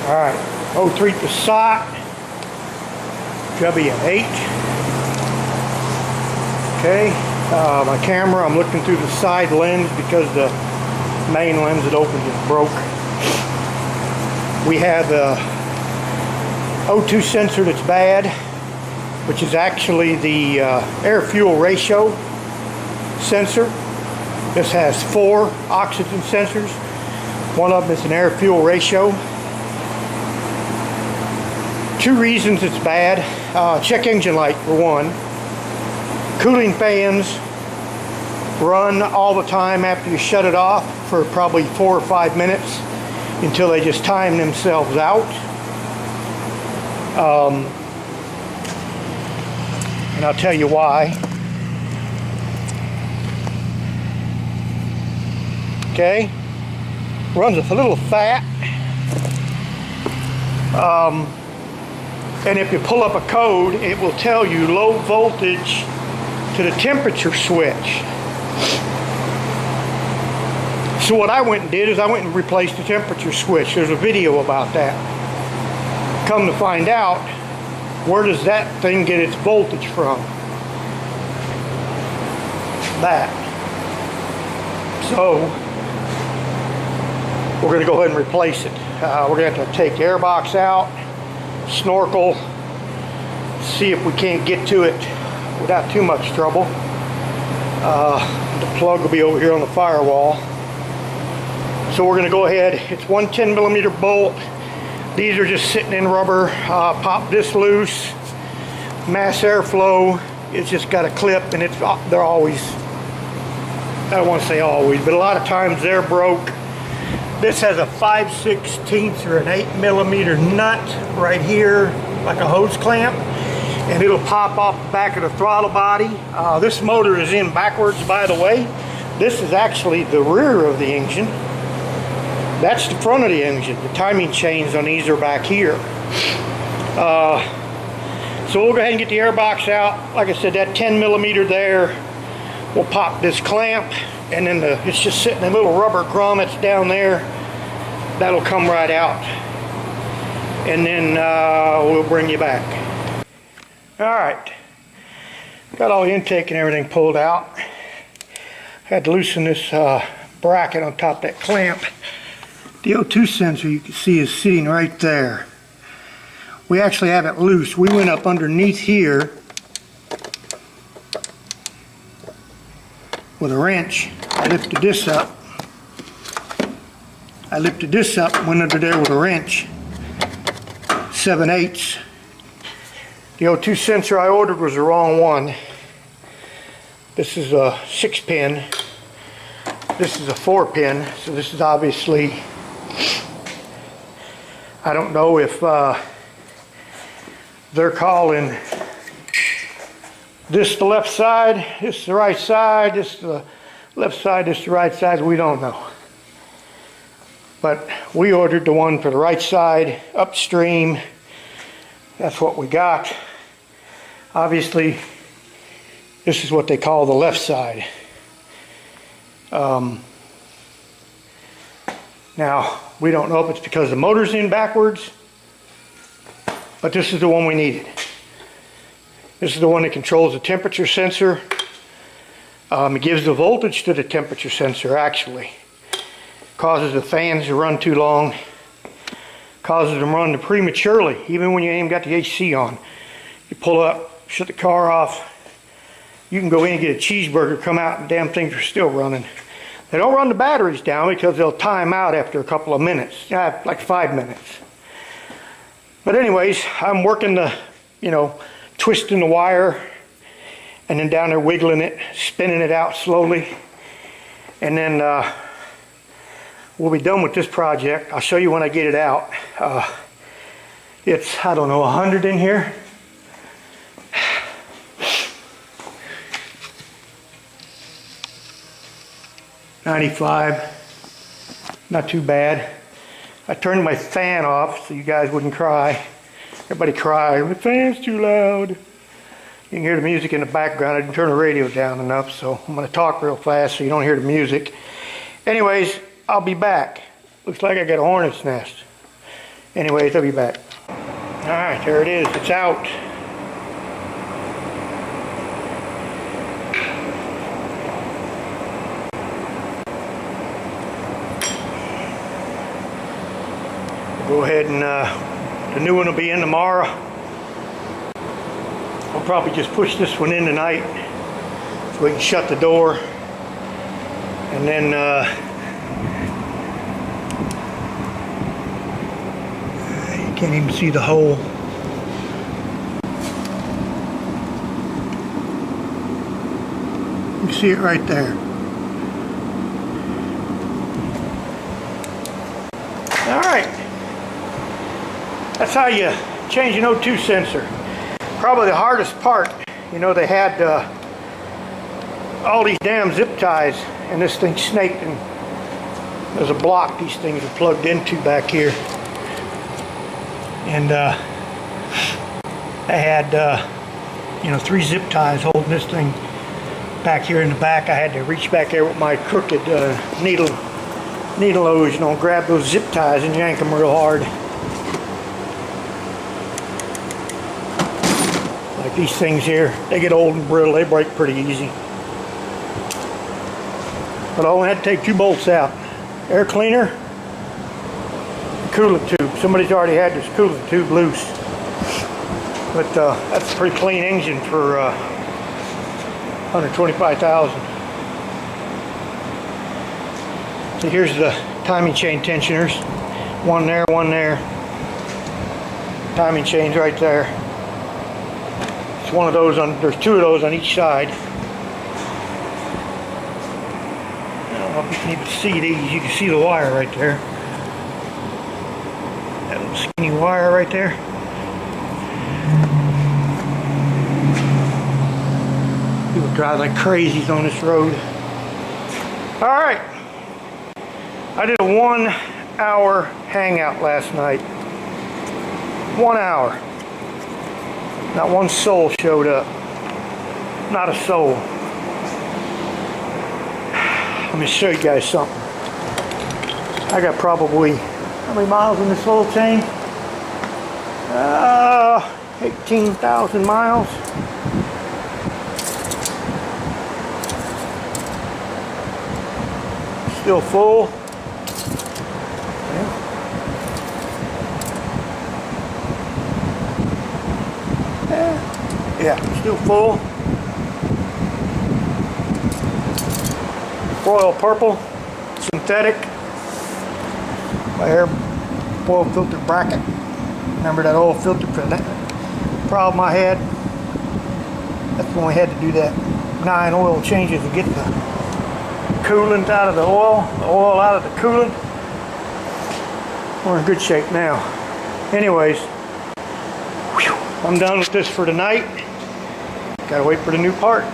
Alright, '03 Passat W8. Okay, my camera, I'm looking through the side lens because the main lens that opens is broke. We have a O2 sensor that's bad, which is actually the air-fuel ratio sensor. This has 4 oxygen sensors. One of them is an air-fuel ratio. 2 reasons it's bad. Check engine light for one. Cooling fans run all the time after you shut it off for probably 4 or 5 minutes until they just time themselves out. And I'll tell you why. Okay, runs a little fat. And if you pull up a code, it will tell you low voltage to the temperature switch. So what I went and did is I went and replaced the temperature switch. There's a video about that. Come to find out, where does that thing get its voltage from? That. So we're going to go ahead and replace it. We're going to have to take the airbox out, snorkel, see if we can't get to it without too much trouble. The plug will be over here on the firewall. So we're going to go ahead. It's one 10mm bolt. These are just sitting in rubber. Pop this loose. Mass airflow. It's just got a clip, and they're always, I don't want to say always, but a lot of times they're broke. This has a 5/16 or an 8mm nut right here, like a hose clamp, and it'll pop off the back of the throttle body. This motor is in backwards, by the way. This is actually the rear of the engine. That's the front of the engine. The timing chains on these are back here. So we'll go ahead and get the airbox out. Like I said, that 10mm there will pop this clamp, and then it's just sitting in a little rubber crumb that's down there. That'll come right out, and then we'll bring you back. All right, got all the intake and everything pulled out. Had to loosen this bracket on top of that clamp. The O2 sensor, you can see, is sitting right there. We actually have it loose. We went up underneath here with a wrench. I lifted this up. Went under there with a wrench. 7/8. The O2 sensor I ordered was the wrong one. This is a 6-pin. This is a 4-pin. So this is obviously, I don't know if they're calling this the left side, this the right side, this the left side, this the right side. We don't know. But we ordered the one for the right side, upstream. That's what we got. Obviously, this is what they call the left side. Now, we don't know if it's because the motor's in backwards, but this is the one we needed. This is the one that controls the temperature sensor. It gives the voltage to the temperature sensor, actually. Causes the fans to run too long. Causes them to run prematurely, even when you ain't even got the AC on. You pull up, shut the car off. You can go in and get a cheeseburger, come out, and damn things are still running. They don't run the batteries down because they'll time out after a couple of minutes, like 5 minutes. But anyways, I'm working the, twisting the wire, and then down there wiggling it, spinning it out slowly, and then we'll be done with this project. I'll show you when I get it out. It's, I don't know, 100 in here. $95, not too bad. I turned my fan off so you guys wouldn't cry. Everybody cried, the fan's too loud. You can hear the music in the background. I didn't turn the radio down enough, so I'm going to talk real fast so you don't hear the music. Anyways, I'll be back. Looks like I got a hornet's nest. Anyways, I'll be back. Alright, there it is. It's out. Go ahead and the new one will be in tomorrow. I'll probably just push this one in tonight so we can shut the door, and then you can't even see the hole. You see it right there. All right. That's how you change an O2 sensor. Probably the hardest part, you know, they had all these damn zip ties and this thing snaked, and there's a block these things are plugged into back here. And I had, you know, 3 zip ties holding this thing back here in the back. I had to reach back there with my crooked needle hose, you know, grab those zip ties and yank them real hard. Like these things here, they get old and brittle, they break pretty easy. But I only had to take 2 bolts out. Air cleaner, coolant tube. Somebody's already had this coolant tube loose. But that's a pretty clean engine for 125,000. So here's the timing chain tensioners. One there, one there. Timing chains right there. It's one of those on, there's 2 of those on each side. I don't know if you can even see these. You can see the wire right there. That little skinny wire right there. People drive like crazies on this road. Alright. I did a 1-hour hangout last night. 1 hour. Not one soul showed up. Not a soul. Let me show you guys something. I got probably, how many miles in this little thing? 18,000 miles. Still full. Yeah, still full. Royal purple, synthetic. My air oil filter bracket. Remember that oil filter problem I had? That's when we had to do that 9 oil changes to get the coolant out of the oil out of the coolant. We're in good shape now. Anyways, I'm done with this for tonight. Gotta wait for the new part.